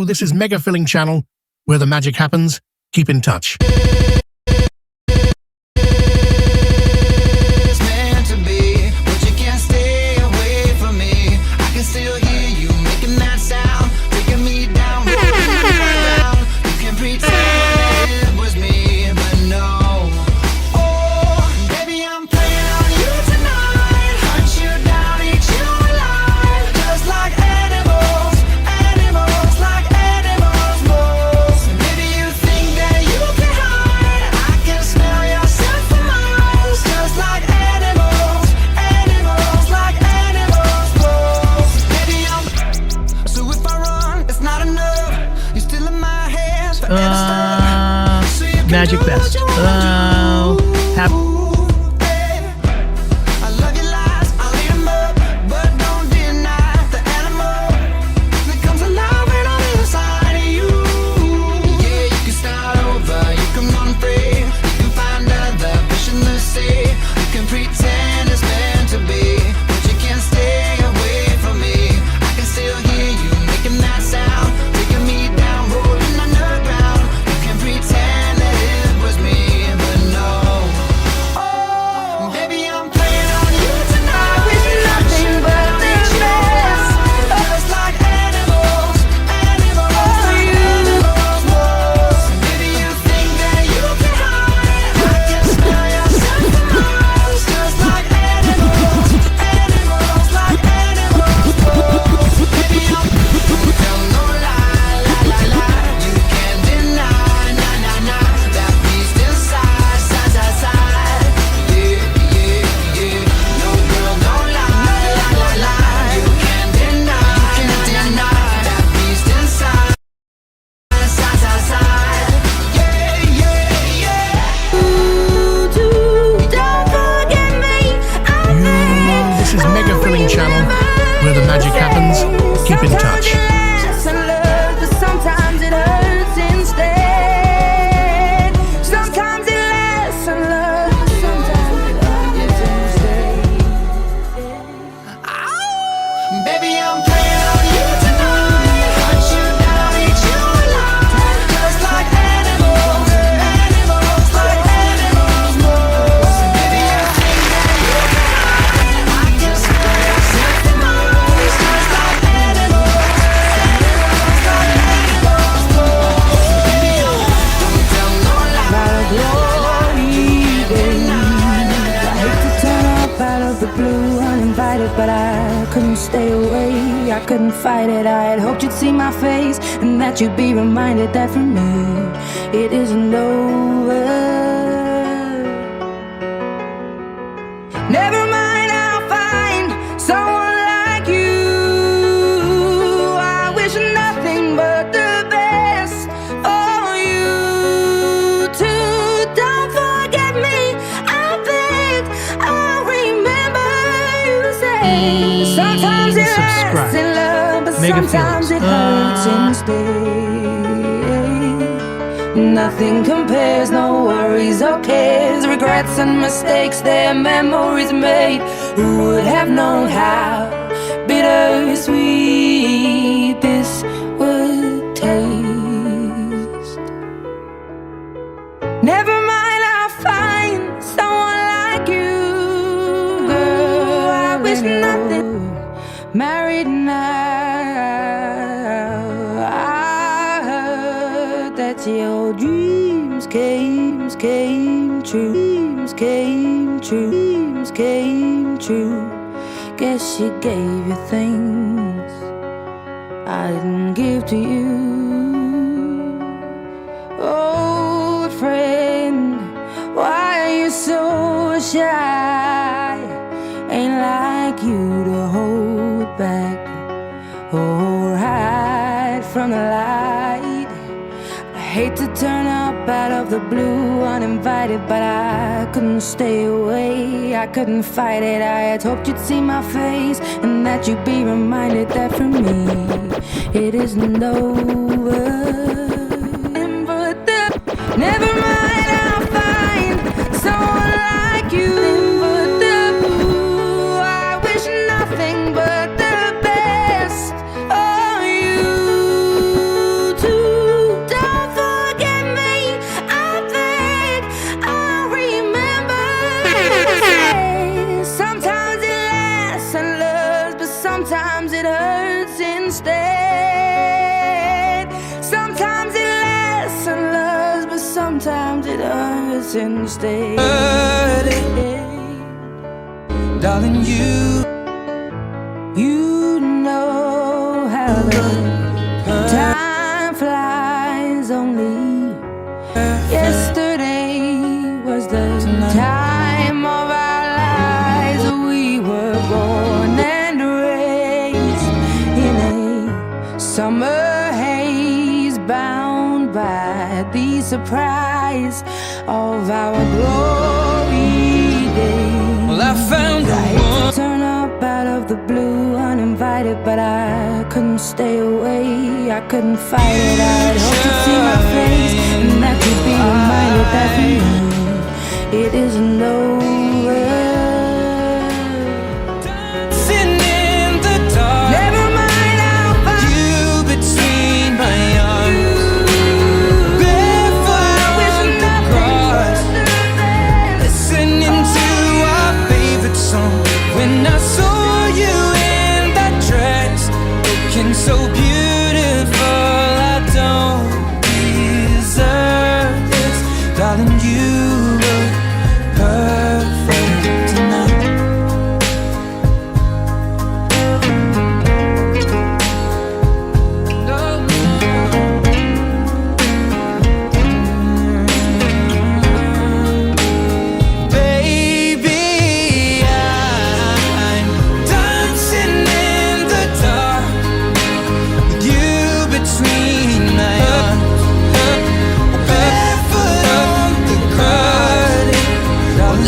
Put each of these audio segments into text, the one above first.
this is Mega Filling Channel, where the magic happens. Keep in touch. It's meant to be, but you can't stay away from me. I can still hear you making that sound, taking me down, rolling me around. You can pretend it was me, but no. Oh, baby, I'm playing on you tonight. Hunt you down, eat you alive, just like animals, animals, like animals most. And maybe you think that you can hide. I can smell yourself for miles, just like animals, animals, like animals most. Baby, so if I run, it's not enough. You're still in my hands forever stuck. So you can Magic do what Best. you wanna do. Happy. I love your lies, I'll eat 'em up, but don't deny the animal that comes alive when I'm inside of you. Yeah, you can start over, you can run free, you can find other fish in the sea. You can pretend it's meant to be, but you can't stay away from me. I can still hear you making that sound, taking me down, rolling underground. You can pretend that it was me, but no. Oh, baby, I'm playing on you tonight. I wish nothing but the best, just like animals, animals, like animals most. Baby, you think that you can hide. I can smell yourself for miles, just like animals, animals, like animals most. Baby, I'm tell no lie, lie, lie, lie. You can't deny, nah, nah, nah, that beast inside, side, side, side. Yeah, yeah, yeah. No girl, don't lie, lie, lie, lie. You can't deny, that beast inside, side, side, side. Yeah, yeah, yeah. Don't forget me. This is Mega Filling Channel, where the magic happens. Keep in touch. Sometimes it hurts instead. Sometimes it lasts in love, but sometimes it hurts instead. Baby, I'm playing on you tonight. Hunt you down, eat you alive, just like animals, animals, like animals most. Baby, you think that you can hide. I can smell yourself for miles, just like animals, animals, like animals most. Baby, don't tell no lie. I hate to turn up out of the blue uninvited, but I couldn't stay away. I couldn't fight it. I had hoped you'd see my face and that you'd be reminded that for me it isn't over. Never mind, I'll find someone like you. I wish nothing but the best for you too. Don't forget me, I beg. I'll remember you say. Sometimes it lasts in love, but Mega sometimes it Feelings. hurts instead. Nothing compares, no worries or cares, regrets and mistakes, their memories made. Who would have known how bittersweet this would taste? Never mind, I'll find someone like you. Girl, I wish nothing. Married now. I heard that your dreams came true. Dreams came true. Dreams came true. Guess she gave you things I didn't give to you. Old friend, why are you so shy? Ain't like you to hold back or hide from the light. I hate to turn up out of the blue uninvited, but I couldn't stay away. I couldn't fight it. I had hoped you'd see my face and that you'd be reminded that for me it isn't over. Never mind, I'll find someone like you. I wish nothing but the best for you. us instead. Darling, you know how the time flies. Only yesterday was the time of our lives. We were born and raised in a summer haze, bound by the surprise of our glory days. well, I found the one. Turn up out of the blue, uninvited, but I couldn't stay away. I couldn't fight it. I'd hope to see my face, and that you'd be reminded that it isn't over. Sitting in the dark, Never mind, I'll find you between my arms, barefoot on the grass, listening to our favorite song. When I saw you in that dress, looking so beautiful, I don't deserve this. Darling, you look perfect tonight. Baby, I'm dancing in the dark with you between my arms, barefoot on the garden,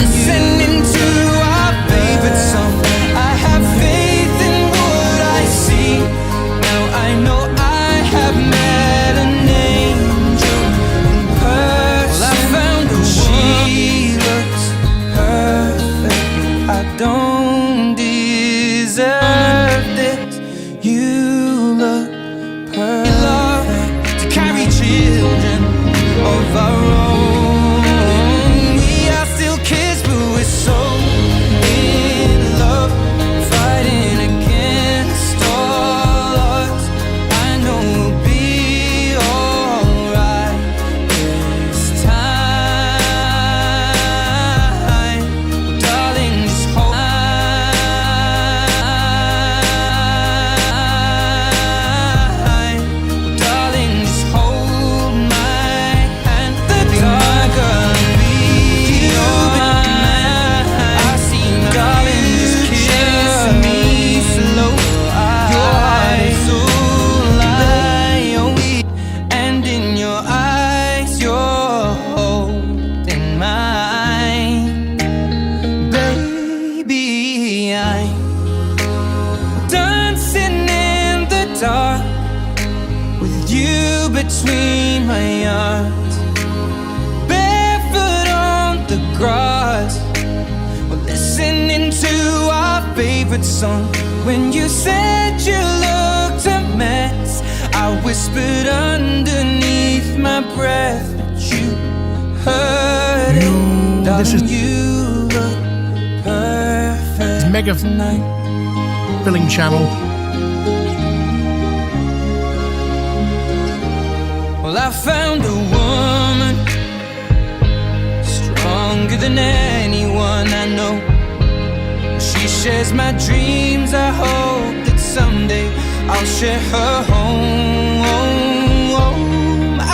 listening to our favorite song. I have faith in what I see. Now I know I have met an angel in person. Well, I found her. She looks perfect. I don't deserve this. You look perfect to carry children of our own. We are still kids, but we're so in love, fighting against all odds. I know we'll be alright this time. Well, darling, just hold on. Well, darling, just hold my hand. The dark will be mine. I see my darling, just kiss me slow. Your heart is so light, and in your eyes you're holding mine. Baby, I'm dancing in the dark with you between my arms, barefoot on the grass. We're listening to our favorite song. When you said you looked a mess, I whispered underneath my breath, but you heard it. This is- Darling, you look perfect Mega tonight. Filling Channel. Well, I found a woman stronger than anyone I know. She shares my dreams. I hope that someday I'll share her home.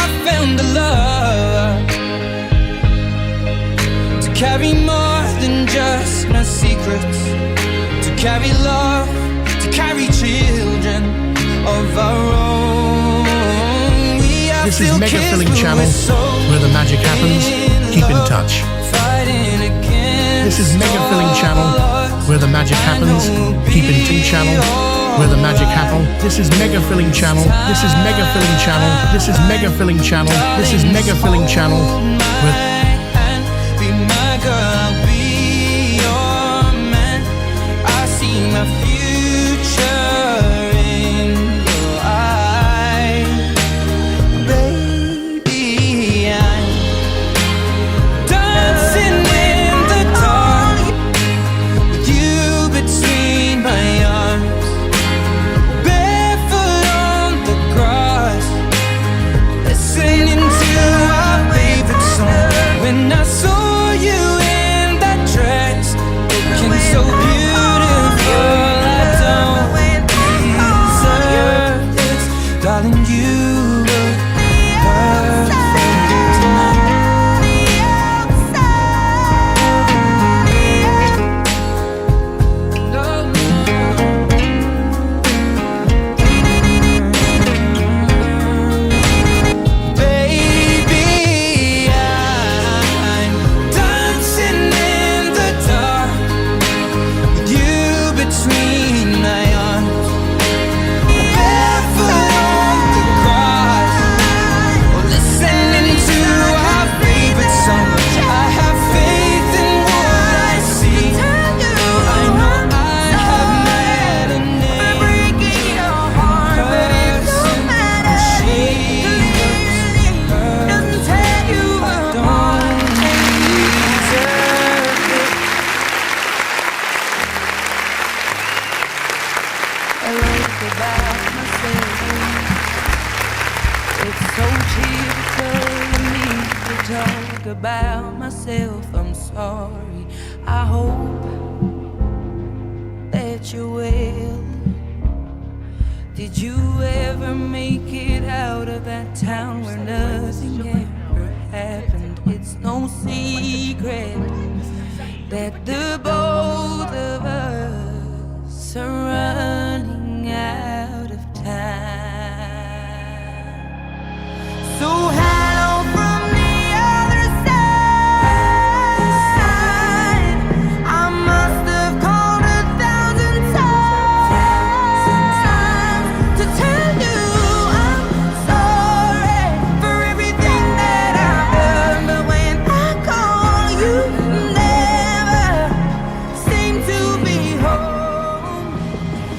I found a love to carry more than just my secrets, to carry love, to carry children of our own. We are This is still Mega kids, Filling but Channel, we're so where the magic happens. Keep in love, touch. fighting against This is Mega Filling Channel, all odds. where the magic happens. Keep in T Channel, where the magic happens. This is Mega Filling Channel. This is Mega Filling Channel. This is Mega Filling Channel. This is Mega Filling Channel. Where Be my girl, be your man. I see my future in your eyes. Baby, I'm dancing in the dark with you between my arms, barefoot on the grass, listening to our favorite song. you look perfect tonight. Baby, I'm dancing in the dark with you between my arms, barefoot on the grass, or listening to our favorite song. I have faith in what I see. I know I have met an person who she looks perfect. I don't deserve it. I wrote about myself. It's so typical of me to talk about myself. I'm sorry. I hope that you're well. Did you ever make it out of that town where nothing ever happened? It's no secret that the both of us are running out of time. So hello from the other side. I must have called 1,000 times to tell you I'm sorry for everything that I've done. But when I call, you never seem to be home.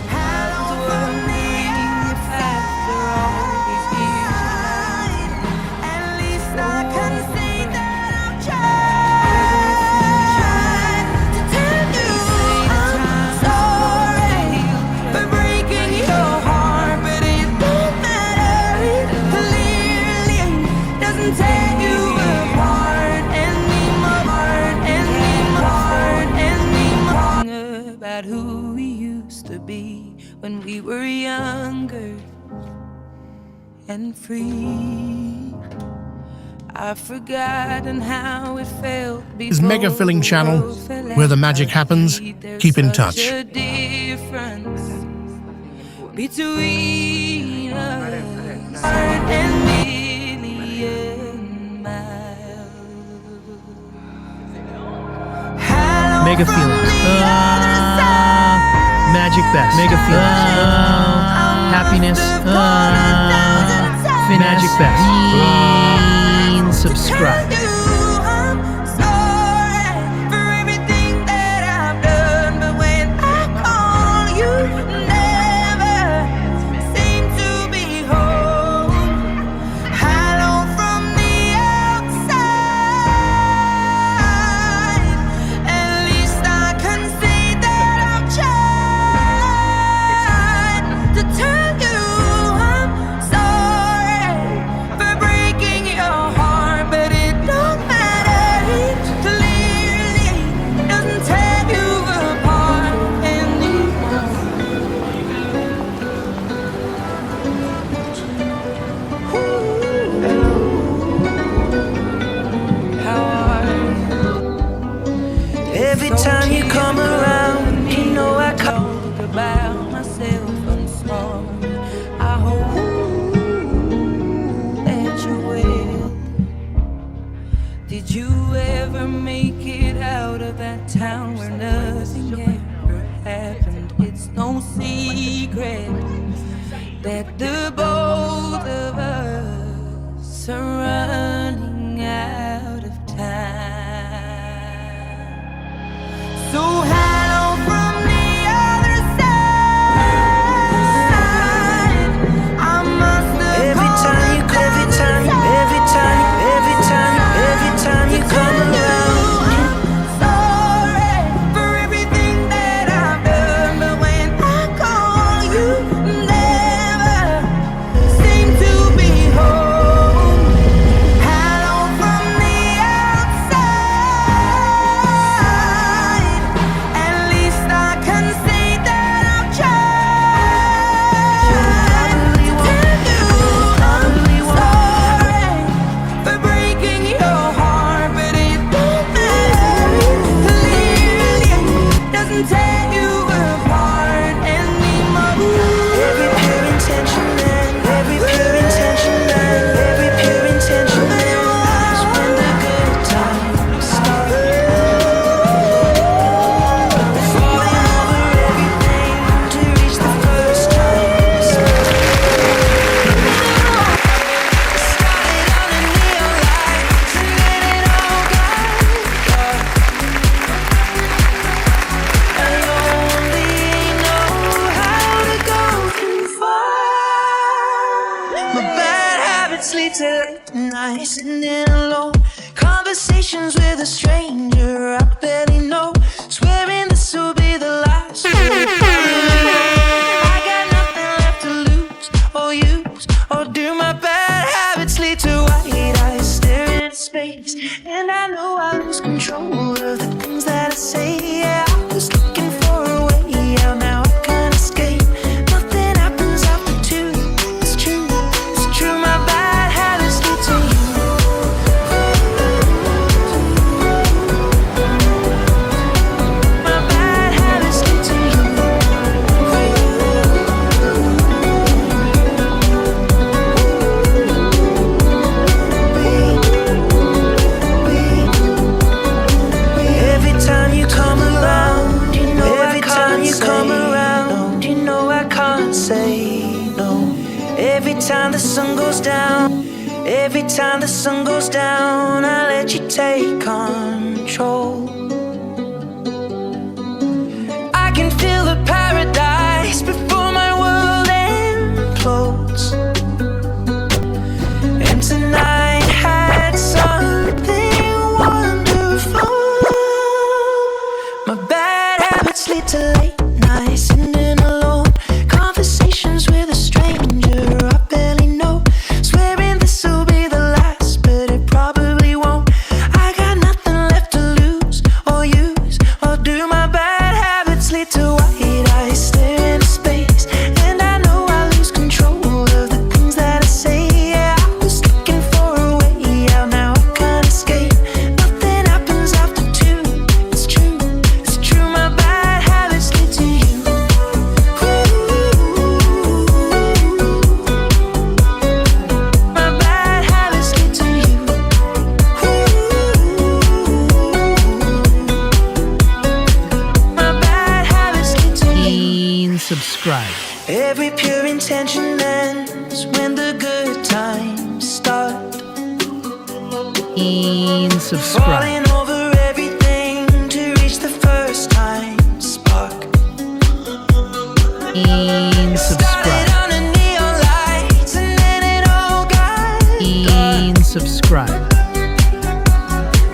Hello from the outside. After all these years, at least I can say that I've tried to tell you I'm sorry for breaking your heart. But it don't matter, it clearly doesn't tear you apart anymore. About who we used to be when we were younger and free. I've forgotten how it felt before. This is Mega Filling Channel, where the magic happens. Keep in touch. There's such a difference between us and a million miles. Hello Mega from Feeling. the other side. Magic Best. Mega Feeling. Happiness. Magic Best. Subscribe. I'm sorry for everything that I've done, but when I call, you never seem to be home. Hello from the outside. At least I can say that I've tried to tell you I'm sorry for breaking your heart. But it don't matter, it clearly doesn't tear you apart anymore. How are you? Every time you come around, you know I talk about myself. I'm sorry. I hope that you will. Did you ever make it out of that town where nothing ever happened? It's no secret that the both of us are running out of time. So how My bad habits lead to late nights sitting alone. Conversations with a stranger I barely know. Swearing this will be the last. I got nothing left to lose or use or do. My bad habits lead to white eyes staring at space. And I know I lose control of the things that I say. Yeah, I was looking for a way out, now I can't escape. Nothing happens after two. It's true, it's true. My bad habits lead to you. My bad habits lead to you. Every time you come around, you know every time you come around, you know I can't say no. Every time the sun goes down, every time the sun goes down, I let you take control. I can feel the paradise before my world implodes. And tonight had something wonderful. My bad habits lead to late nights sitting alone. Conversations with a stranger I barely know. Swearing this will be the last, but it probably won't. I got nothing left to lose or use or do. My bad habits lead to white eyes staring into space. And I know I lose control of the things that I say. Yeah, I was looking for a way out, now I can't escape. Nothing happens after two. It's true, it's true. My bad habits lead to you. My bad habits lead to you. My bad habits lead to you. Subscribe. Every pure intention ends when the good times start. Subscribe. Falling over everything to reach the first time spark. Started Subscribe. on a neon lights and then it all got dark. Subscribe.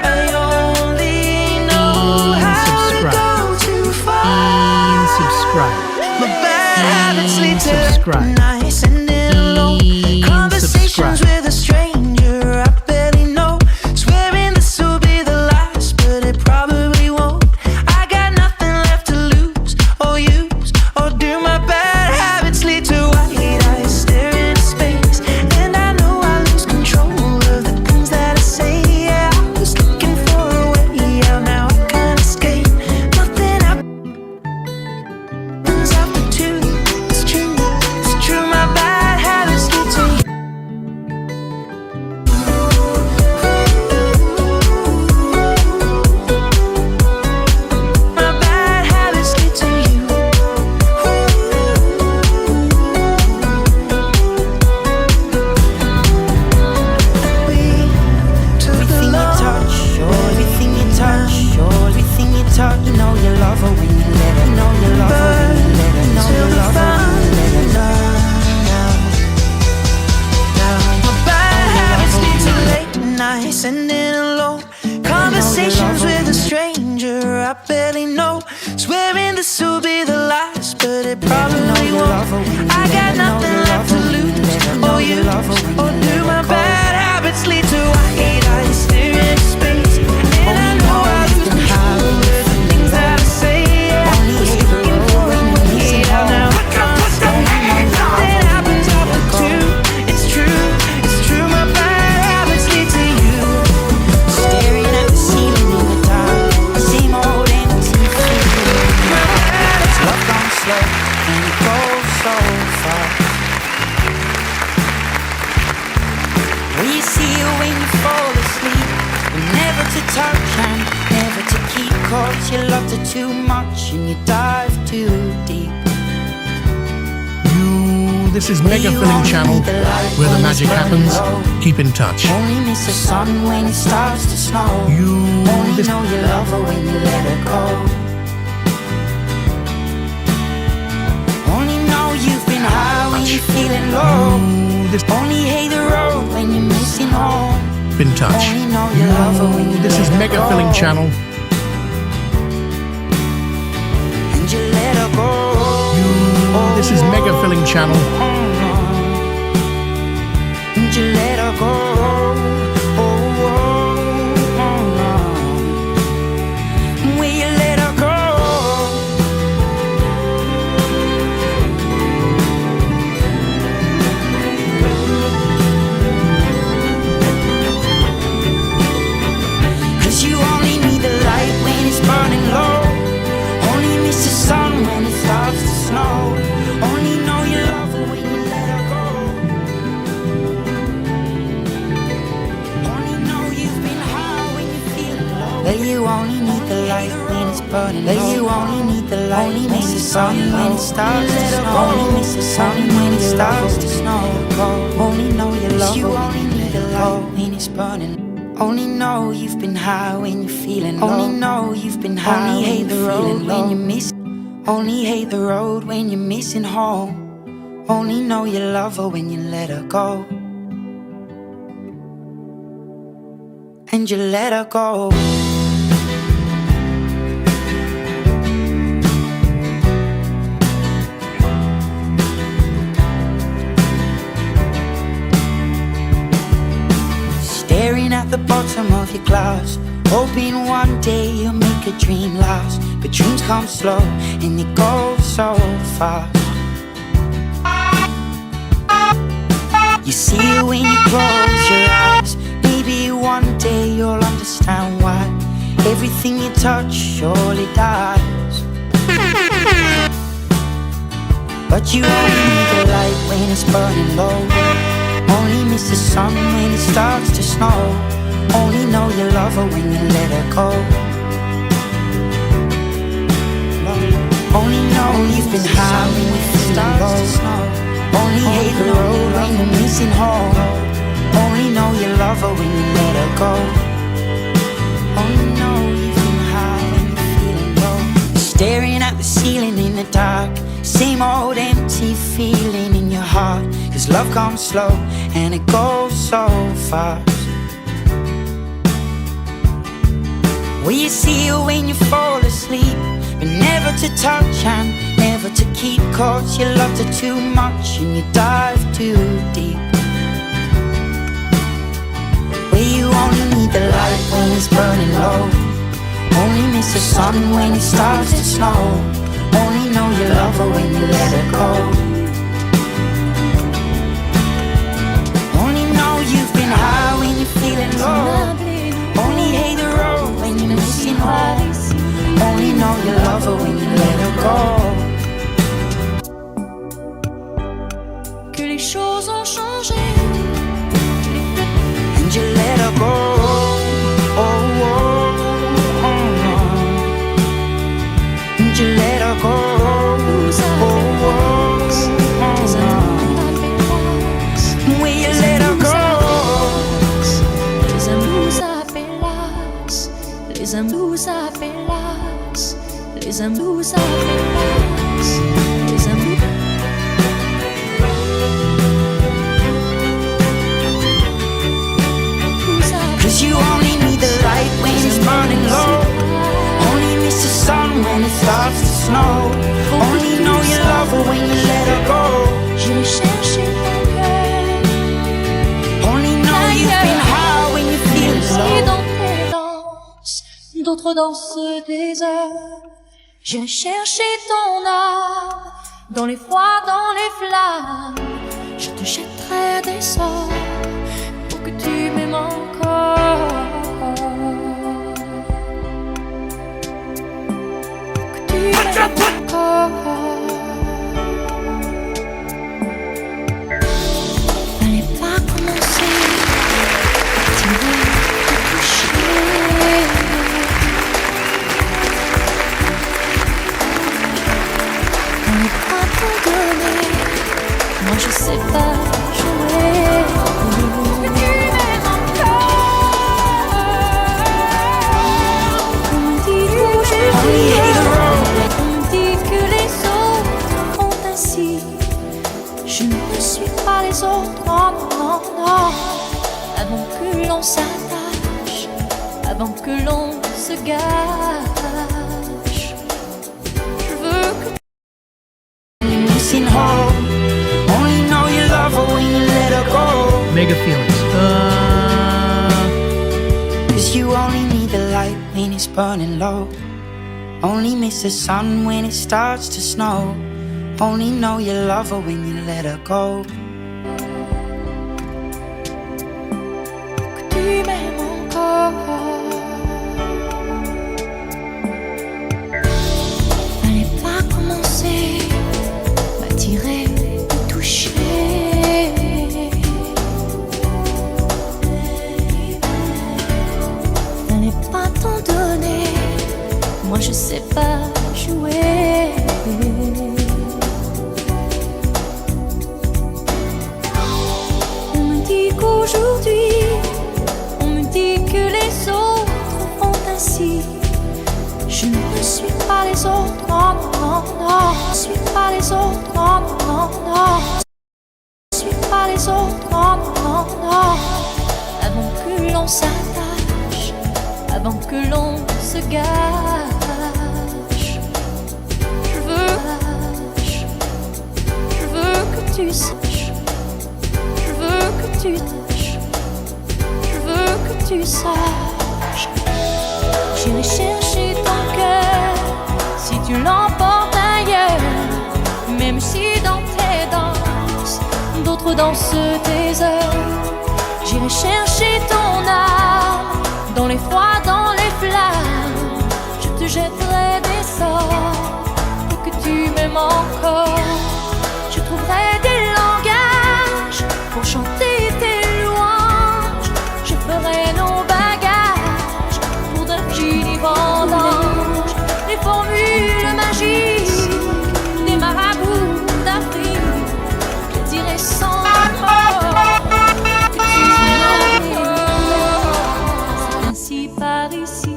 I only know how to Subscribe. go too far. Subscribe. My bad habits lead to Subscribe. nights sitting alone. Conversations Subscribe. with a stranger I barely know. Swearing this will be the last, but it probably won't. I got nothing left to lose or use or do. My bad habits lead to white eyes staring into space. And I know I lose control of the things that I say. Yeah, I was looking for a way out, now I can't escape. Nothing happens after two. It's true, it's true. My bad habits lead to you. My bad habits lead to you. We took the love. Everything you touch, everything you touch, you know you love her when you let her, know you love her when you let her, know you love her when you let her. My bad habits lead to late nights sitting alone. Conversations with a stranger I barely know. Swearing this will be the last, but it probably won't. I got nothing left to lose or use or do. My bad habits lead to white eyes staring into space. And I know I lose control of the things that I say. Yeah, I was looking for a way out, now I can't escape. Nothing happens after two. It's true, it's true. My bad habits lead to you. Staring at the ceiling in the dark, same old empty feeling. My bad habits. Love comes slow and it goes so fast. Will you see her when you fall asleep? Never to touch and never to keep, 'cause you loved her too much and you dive too deep. This is Mega Filling Channel, where the magic happens. Keep in touch. Only miss the sun when it starts to snow. Only This know you love her when you let her go. Only know you've been high when you're feeling low. This Only hate the road when you're missing home. in touch. Only know you love her when you This let is her Mega go. Filling Channel. And you let her go. This is Mega Filling Channel. And you let her go. Will you let her go? Cause you only need the light when it's burning low. Only miss the sun when it starts to snow. Only know you love her when you let her go. Only know you've been high when you're feeling low. That you only need the light when it's burning low. That you only need the light only when it's sun when it starts to snow. Only miss the sun when it starts to snow. Only know you love her when you need the light when it's burning. Only know you've been high when you're feeling low. Only know you've been high. Only hate the road when you miss. Only hate the road when you're missing home. Only know you love her when you let her go. And you let her go. Staring at the bottom of your glass, hoping one day you'll make a dream last. But dreams come slow and they go so fast. You see it when you close your eyes. Maybe one day you'll understand why everything you touch surely dies. But you only need the light when it's burning low. Only miss the sun when it starts to snow. Only know you love her when you let her go. Only know you've been high when you feeling low. Only hate the road when you're missing home. Only know you love her when you let her go. Only know you've been high when you're feeling low. Staring at the ceiling in the dark. Same old empty feeling in your heart. Cause love comes slow and it goes so fast. Will you see her when you fall asleep? But never to touch and never to keep. Cause you loved her too much and you dive too deep. Where you only need the light when it's burning low. Only miss the sun when it starts to snow. Only know you love her when you let her go. Only know you've been high when you're feeling low. Only hate the road when you're missing home. Only know you love her when you let her go. Que les choses ont changé. And you let her go. Oh, oh, oh, oh. And you let her go. Nous Oh, les amours appellent. will you let her go? Les amours appellent. Les amours appellent. Les amours appellent. Les amours. Cause you only need the light when it's burning low. Only miss the sun when it starts to snow. Only know you love her when you let her go. J'ai cherché ton cœur. Only know you've been high when you feel Et low. dans tes danses, d'autres dansent des heures. J'ai cherché ton âme, dans les froids, dans les flammes. Je te jetterai des sorts pour que tu m'aimes encore. Pour que tu m'aimes encore. Fallait pas commencer à tirer, à toucher. Fallait pas tout donner. Moi je sais pas jouer. que l'on se gâche. Je veux que Missing home. Only know you love her when you let her go. Mega feelings. 'Cause you only need the light when it's burning low. Only miss the sun when it starts to snow. Only know you love her when you let her go. que tu m'aimes encore. Fallait pas commencer, m'attirer, me toucher. Fallait pas t'en donner, moi je sais pas jouer. On me dit qu'aujourd'hui, on me dit que les autres font ainsi. Je ne suis pas les autres, non, non, non. Je suis pas les autres, non, non, non. Je suis pas les autres, non, non, non. Avant que l'on s'attache, avant que l'on se gâche, je veux que tu saches, je veux que tu tâches, je veux que tu saches. J'irai chercher ton cœur si tu l'emportes ailleurs, même si dans tes danses, d'autres dansent tes heures. J'irai chercher ton âme dans les froids, dans les flammes. Je te jetterai des sorts pour que tu m'aimes encore. Je trouverai des langages pour chanter tes louanges. Je ferai nos bagages pour d'infinis vendanges. Les formules magiques des marabouts d'Afrique. Je dirai sans mort que tu m'aimes. C'est ainsi par ici.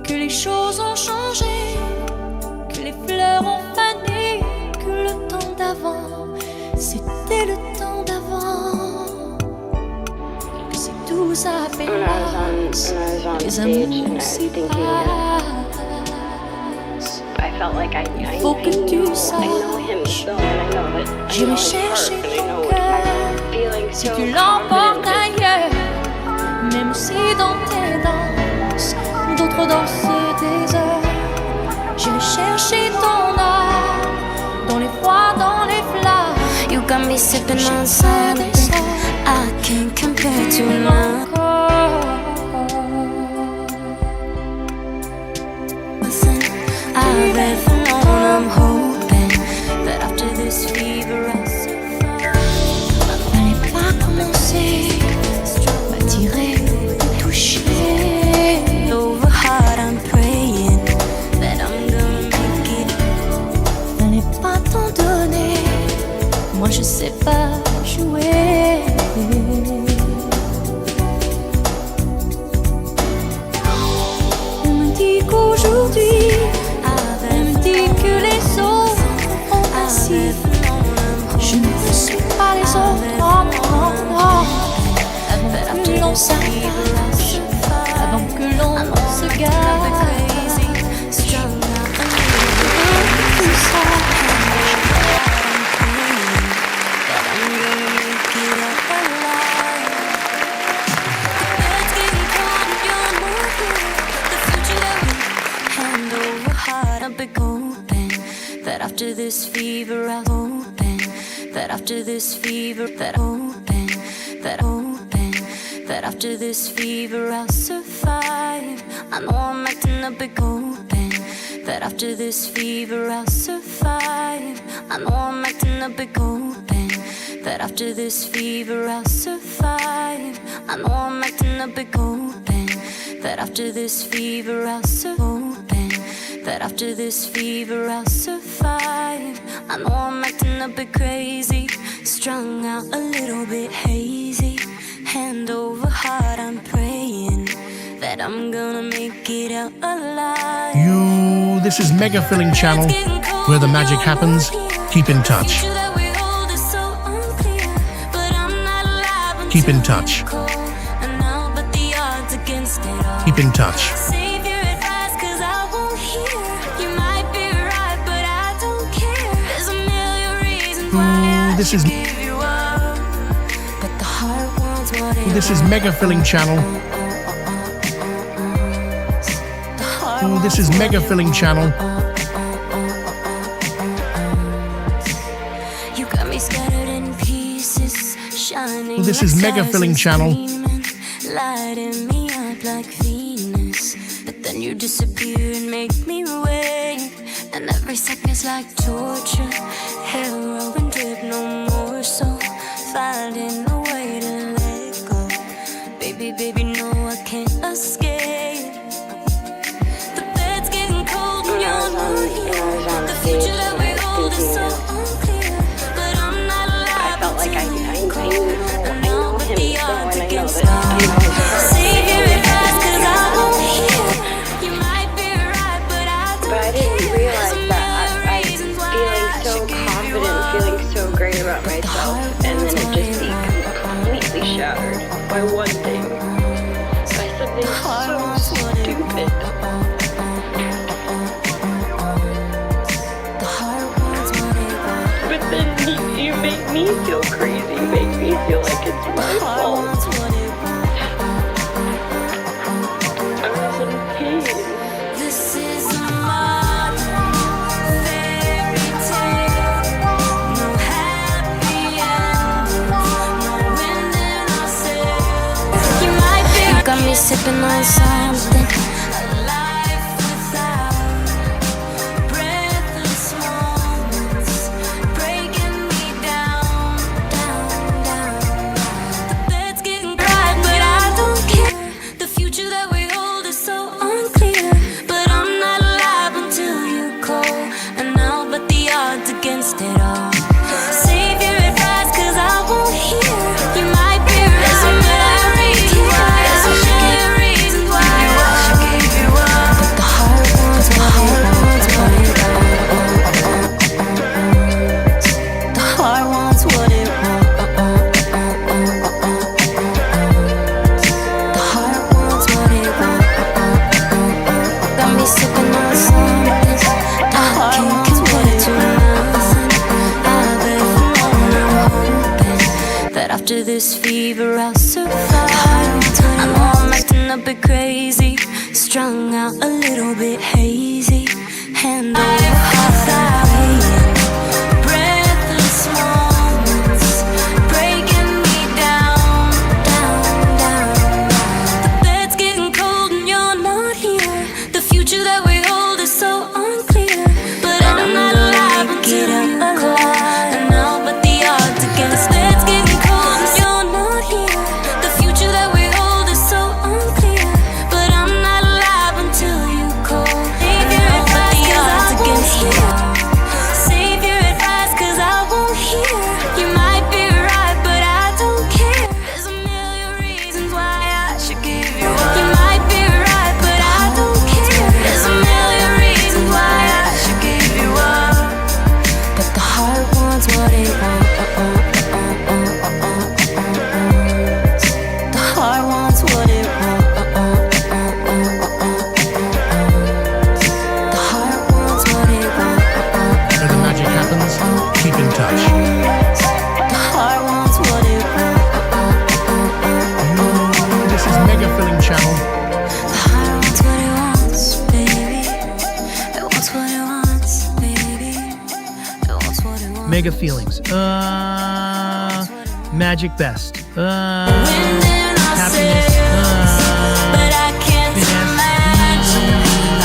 Que les choses ont changé, que les fleurs ont fané, que le temps d'avant, c'était le temps d'avant. Que si tout s'appelasse, les amours s'y passent. Il faut que tu saches, j'irai chercher ton cœur si tu l'emportes ailleurs, même si dans tes danses, d'autres dansent tes heures. J'irai chercher ton âme dans les froids, dans les flammes. You got me sipping on something I can't compare to none. I've ever known. I'm hoping that after this fever I'll survive. Fallait pas commencer, m'attirer, me toucher. Over hard I'm praying that I'm gonna make it. Fallait pas t'en donner, moi je sais pas jouer. On me dit qu'aujourd'hui, on me dit que les autres font ainsi. Je ne suis pas les autres, non, non, non. Avant que l'on s'attache, avant que l'on se gâche, je veux que tu saches. That after this fever I'll open. That after this fever that open. That open. That after this fever I'll survive. I know I'm acting a bit open. That after this fever I'll survive. I know I'm acting a bit open. That after this fever I'll survive. I know I'm acting a bit open. That after this fever I'll survive. That after this fever I'll survive. I know I'm acting a bit crazy, strung out a little bit hazy. Hand over heart I'm praying that I'm gonna make it out alive. This is Mega Filling Channel, where the magic happens. Keep in touch. That we hold is so unclear, but Keep in touch. And now, but the odds against it all. Keep in touch. Save your advice, 'cause I won't hear. You might be right, but I don't care. There's a million reasons why I this should is- give you up. But the heart wants what it This is wants. Mega Filling Channel. The heart This is wants Mega what it Filling Channel. You got me scattered in pieces, shining. This like is Mega stars Filling and Channel. screaming, lighting me up like Venus. But then you disappear and make me wait. And every second's like torture. Heroin drip, no more. So finding a way to let go. Baby, baby, no, I can't escape. The bed's getting cold and you're not here. The future that we hold is so unclear. But I'm not alive. I felt like I know him, so I know that Save your advice, 'cause I won't hear. You might be right, but I don't but I didn't care. realize There's a that million I'm reasons why feeling I so should give you confident, up. feeling so great about myself, and then it just be completely shattered by one thing, by something so stupid. The heart wants what it wants. But then you make me feel crazy, you make me feel like it's my The heart fault. wants what it wants. I'm just in pain. This is a modern fairy tale. No happy endings, no wind in our sails. You might be. You got me sipping on something. A life without breathless moments, breaking me down, down, down. The bed's getting bright, but I don't care. The future that we hold is so unclear. But I'm not alive until you call. And now, but the odds against it all. Save your advice, 'cause I won't hear. You might be right. There's a million reasons why. There's a million reasons why I should give you up. But the heart wants what it wants, what it wants. The heart wants what it wants. The heart wants what it wants. Got me sipping on something. I can't compare to nothing. I've been alone, I'm hoping that after this fever I'll survive. I know I'm acting a bit crazy, strung out a little bit hazy. Hand over heart, breathless moments, breaking me down, down, down. The bed's getting cold and you're not here. The future that we hold is so unclear. But I'm not alive until you call. And now, but the odds against the bed's getting cold and you're not here. The future that we hold is so unclear. But I'm not alive until you call. Save your advice, 'cause I won't hear. Save your advice, 'cause I won't hear. You might be right, but I don't care. There's a million reasons why I should give you up. You might be right, but I don't care. There's a million reasons why I should give you up. But the heart wants what it wants. The heart wants what it wants. The heart wants what it wants. Where the magic happens, keep in touch. The heart wants what it wants. This is Mega Filling Channel. The heart wants what it wants, baby. It wants what it wants, baby. It wants what it wants. Mega feelings. Magic best. Wind in our Happiness. sails, but I can't imagine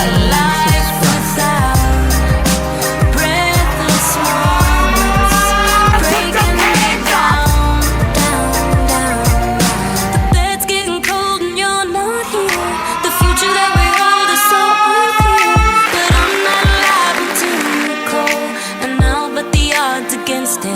a life without breathless moments, breaking me down, down, down. The bed's getting cold and you're not here. The future that we hold is so unclear. But I'm not alive until you call. And now, but the odds against it